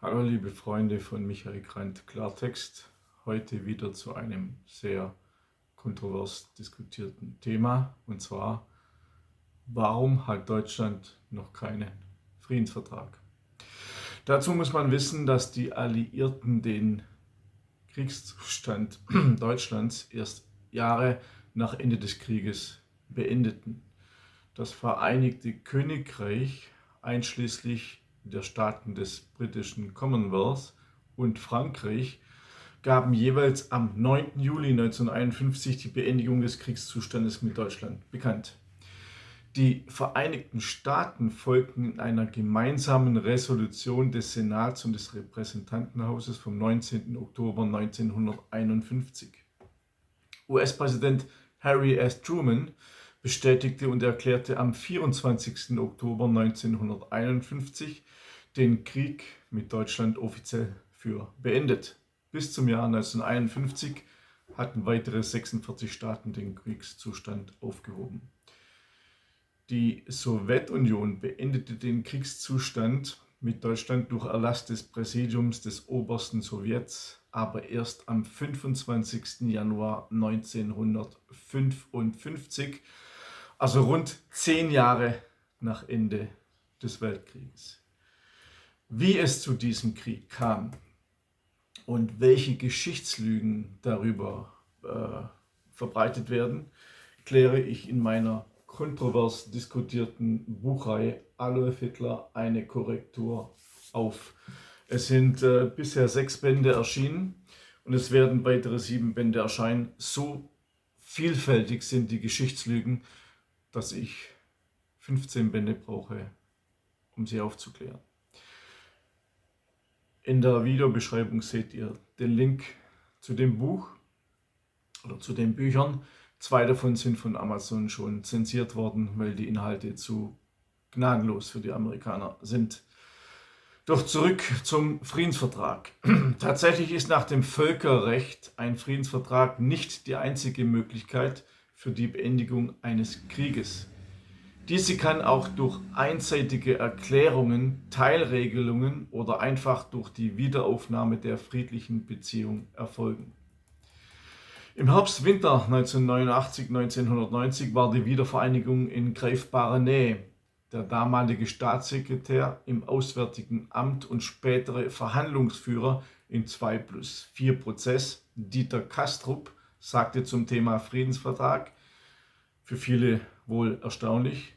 Hallo liebe Freunde von Michael Grant Klartext, heute wieder zu einem sehr kontrovers diskutierten Thema, und zwar: Warum hat Deutschland noch keinen Friedensvertrag? Dazu muss man wissen, dass die Alliierten den Kriegszustand Deutschlands erst Jahre nach Ende des Krieges beendeten. Das Vereinigte Königreich, einschließlich der Staaten des britischen Commonwealth und Frankreich, gaben jeweils am 9. Juli 1951 die Beendigung des Kriegszustandes mit Deutschland bekannt. Die Vereinigten Staaten folgten in einer gemeinsamen Resolution des Senats und des Repräsentantenhauses vom 19. Oktober 1951. US-Präsident Harry S. Truman bestätigte und erklärte am 24. Oktober 1951 den Krieg mit Deutschland offiziell für beendet. Bis zum Jahr 1951 hatten weitere 46 Staaten den Kriegszustand aufgehoben. Die Sowjetunion beendete den Kriegszustand mit Deutschland durch Erlass des Präsidiums des Obersten Sowjets, aber erst am 25. Januar 1955, also rund 10 Jahre nach Ende des Weltkriegs. Wie es zu diesem Krieg kam und welche Geschichtslügen darüber verbreitet werden, kläre ich in meiner kontrovers diskutierten Buchreihe Adolf Hitler, eine Korrektur auf. Es sind bisher 6 Bände erschienen und es werden weitere 7 Bände erscheinen. So vielfältig sind die Geschichtslügen, dass ich 15 Bände brauche, um sie aufzuklären. In der Videobeschreibung seht ihr den Link zu dem Buch oder zu den Büchern. 2 davon sind von Amazon schon zensiert worden, weil die Inhalte zu gnadenlos für die Amerikaner sind. Doch zurück zum Friedensvertrag. Tatsächlich ist nach dem Völkerrecht ein Friedensvertrag nicht die einzige Möglichkeit für die Beendigung eines Krieges. Diese kann auch durch einseitige Erklärungen, Teilregelungen oder einfach durch die Wiederaufnahme der friedlichen Beziehung erfolgen. Im Herbst-Winter 1989/1990 war die Wiedervereinigung in greifbarer Nähe. Der damalige Staatssekretär im Auswärtigen Amt und spätere Verhandlungsführer im 2+4-Prozess, Dieter Kastrup, sagte zum Thema Friedensvertrag, für viele wohl erstaunlich,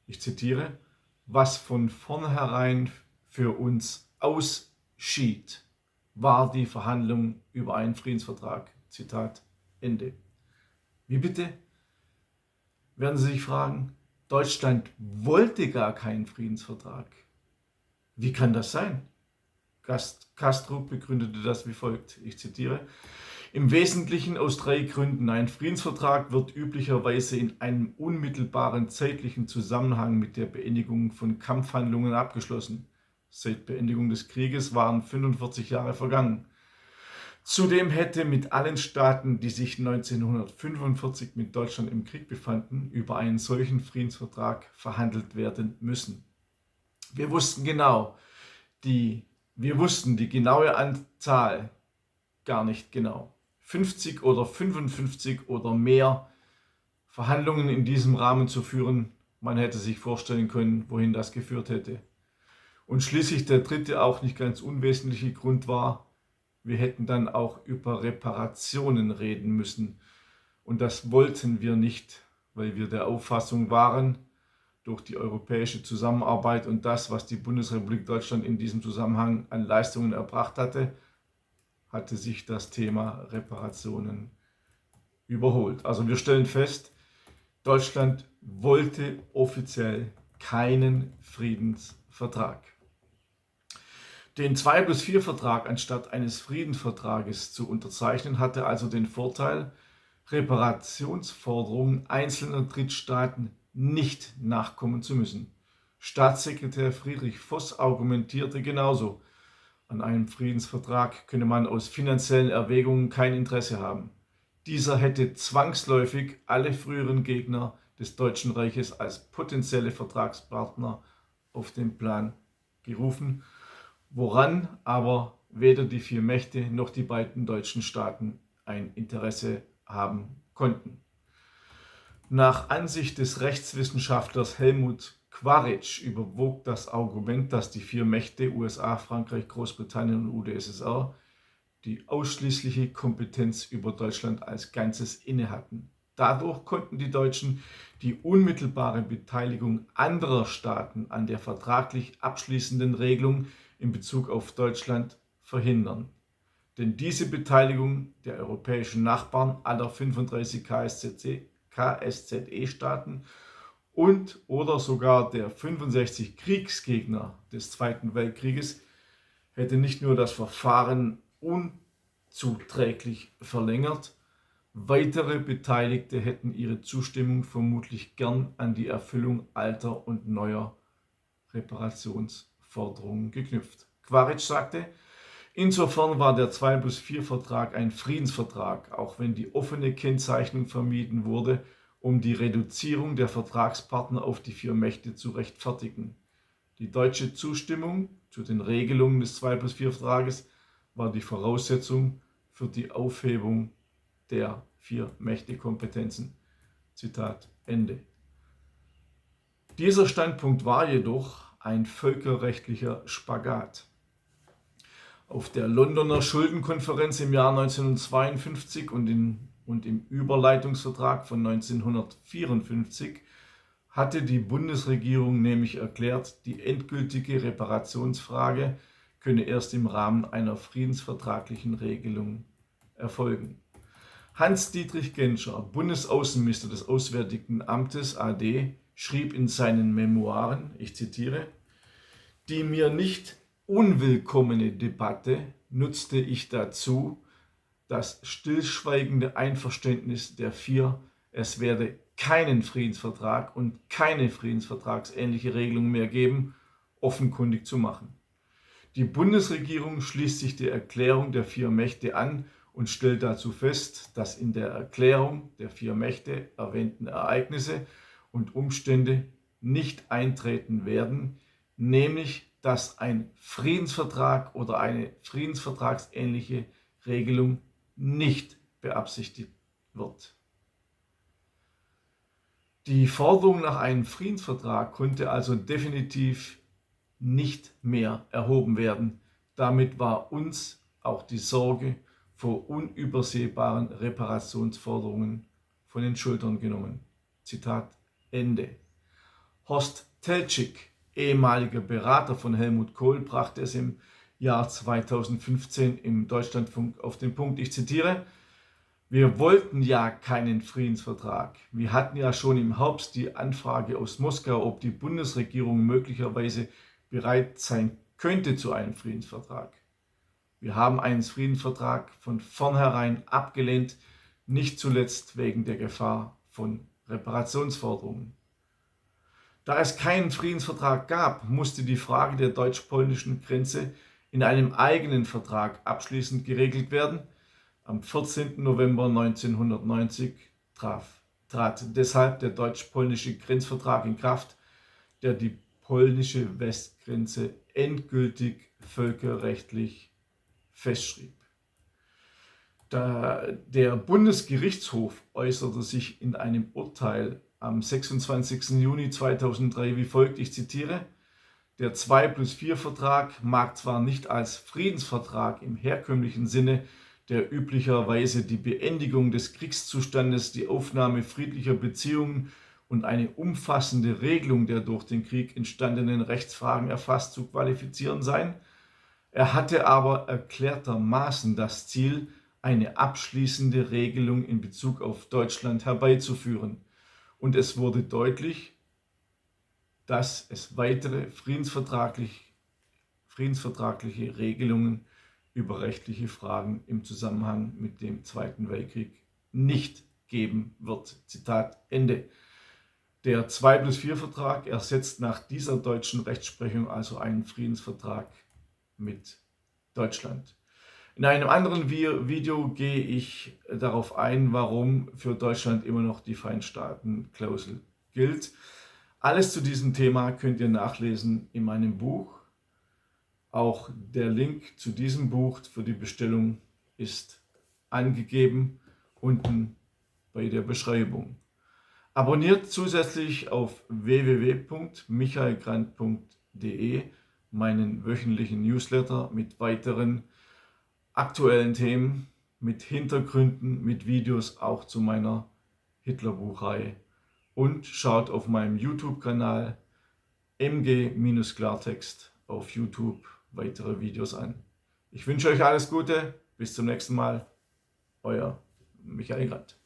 ich zitiere: Was von vornherein für uns ausschied, war die Verhandlung über einen Friedensvertrag. Zitat Ende. Wie bitte? Werden Sie sich fragen. Deutschland wollte gar keinen Friedensvertrag. Wie kann das sein? Kastrup begründete das wie folgt, ich zitiere: Im Wesentlichen aus 3 Gründen. Ein Friedensvertrag wird üblicherweise in einem unmittelbaren zeitlichen Zusammenhang mit der Beendigung von Kampfhandlungen abgeschlossen. Seit Beendigung des Krieges waren 45 Jahre vergangen. Zudem hätte mit allen Staaten, die sich 1945 mit Deutschland im Krieg befanden, über einen solchen Friedensvertrag verhandelt werden müssen. Wir wussten die genaue Anzahl gar nicht genau. 50 oder 55 oder mehr Verhandlungen in diesem Rahmen zu führen, man hätte sich vorstellen können, wohin das geführt hätte. Und schließlich der dritte, auch nicht ganz unwesentliche Grund war: Wir hätten dann auch über Reparationen reden müssen. Und das wollten wir nicht, weil wir der Auffassung waren, durch die europäische Zusammenarbeit und das, was die Bundesrepublik Deutschland in diesem Zusammenhang an Leistungen erbracht hatte sich das Thema Reparationen überholt. Also wir stellen fest, Deutschland wollte offiziell keinen Friedensvertrag. Den 2+4-Vertrag anstatt eines Friedensvertrages zu unterzeichnen, hatte also den Vorteil, Reparationsforderungen einzelner Drittstaaten nicht nachkommen zu müssen. Staatssekretär Friedrich Voss argumentierte genauso: An einem Friedensvertrag könne man aus finanziellen Erwägungen kein Interesse haben. Dieser hätte zwangsläufig alle früheren Gegner des Deutschen Reiches als potenzielle Vertragspartner auf den Plan gerufen. woran aber weder die vier Mächte noch die beiden deutschen Staaten ein Interesse haben konnten. Nach Ansicht des Rechtswissenschaftlers Helmut Quaritch überwog das Argument, dass die vier Mächte USA, Frankreich, Großbritannien und UdSSR die ausschließliche Kompetenz über Deutschland als Ganzes innehatten. Dadurch konnten die Deutschen die unmittelbare Beteiligung anderer Staaten an der vertraglich abschließenden Regelung in Bezug auf Deutschland verhindern. Denn diese Beteiligung der europäischen Nachbarn aller 35 KSZE-Staaten und oder sogar der 65 Kriegsgegner des Zweiten Weltkrieges hätte nicht nur das Verfahren unzuträglich verlängert, weitere Beteiligte hätten ihre Zustimmung vermutlich gern an die Erfüllung alter und neuer Reparationsforderungen geknüpft. Quaritch sagte, insofern war der 2+4-Vertrag ein Friedensvertrag, auch wenn die offene Kennzeichnung vermieden wurde, um die Reduzierung der Vertragspartner auf die vier Mächte zu rechtfertigen. Die deutsche Zustimmung zu den Regelungen des 2+4-Vertrages war die Voraussetzung für die Aufhebung der vier Mächte-Kompetenzen. Zitat Ende. Dieser Standpunkt war jedoch ein völkerrechtlicher Spagat. Auf der Londoner Schuldenkonferenz im Jahr 1952 und im Überleitungsvertrag von 1954 hatte die Bundesregierung nämlich erklärt, die endgültige Reparationsfrage könne erst im Rahmen einer friedensvertraglichen Regelung erfolgen. Hans-Dietrich Genscher, Bundesaußenminister des Auswärtigen Amtes AD, schrieb in seinen Memoiren, ich zitiere, die mir nicht unwillkommene Debatte nutzte ich dazu, das stillschweigende Einverständnis der vier, es werde keinen Friedensvertrag und keine friedensvertragsähnliche Regelung mehr geben, offenkundig zu machen. Die Bundesregierung schließt sich der Erklärung der vier Mächte an und stellt dazu fest, dass in der Erklärung der vier Mächte erwähnten Ereignisse und Umstände nicht eintreten werden, nämlich dass ein Friedensvertrag oder eine friedensvertragsähnliche Regelung nicht beabsichtigt wird. Die Forderung nach einem Friedensvertrag konnte also definitiv nicht mehr erhoben werden. Damit war uns auch die Sorge vor unübersehbaren Reparationsforderungen von den Schultern genommen. Zitat Ende. Horst Teltschik, ehemaliger Berater von Helmut Kohl, brachte es im Jahr 2015 im Deutschlandfunk auf den Punkt, ich zitiere, wir wollten ja keinen Friedensvertrag. Wir hatten ja schon im Herbst die Anfrage aus Moskau, ob die Bundesregierung möglicherweise bereit sein könnte zu einem Friedensvertrag. Wir haben einen Friedensvertrag von vornherein abgelehnt, nicht zuletzt wegen der Gefahr von Reparationsforderungen. Da es keinen Friedensvertrag gab, musste die Frage der deutsch-polnischen Grenze in einem eigenen Vertrag abschließend geregelt werden. Am 14. November 1990 trat deshalb der deutsch-polnische Grenzvertrag in Kraft, der die polnische Westgrenze endgültig völkerrechtlich festschrieb. Der Bundesgerichtshof äußerte sich in einem Urteil am 26. Juni 2003 wie folgt, ich zitiere, der 2+4-Vertrag mag zwar nicht als Friedensvertrag im herkömmlichen Sinne, der üblicherweise die Beendigung des Kriegszustandes, die Aufnahme friedlicher Beziehungen und eine umfassende Regelung der durch den Krieg entstandenen Rechtsfragen erfasst, zu qualifizieren sein. Er hatte aber erklärtermaßen das Ziel, eine abschließende Regelung in Bezug auf Deutschland herbeizuführen. Und es wurde deutlich, dass es weitere friedensvertragliche Regelungen über rechtliche Fragen im Zusammenhang mit dem Zweiten Weltkrieg nicht geben wird. Zitat Ende. Der 2+4-Vertrag ersetzt nach dieser deutschen Rechtsprechung also einen Friedensvertrag mit Deutschland. In einem anderen Video gehe ich darauf ein, warum für Deutschland immer noch die Feinstaatenklausel gilt. Alles zu diesem Thema könnt ihr nachlesen in meinem Buch Auch der Link zu diesem Buch für die Bestellung ist angegeben unten bei der Beschreibung. Abonniert zusätzlich auf www.michaelgrant.de meinen wöchentlichen Newsletter mit weiteren aktuellen Themen, mit Hintergründen, mit Videos auch zu meiner Hitlerbuchreihe. Und schaut auf meinem YouTube-Kanal MG-Klartext auf YouTube weitere Videos an. Ich wünsche euch alles Gute, bis zum nächsten Mal, euer Michael Grant.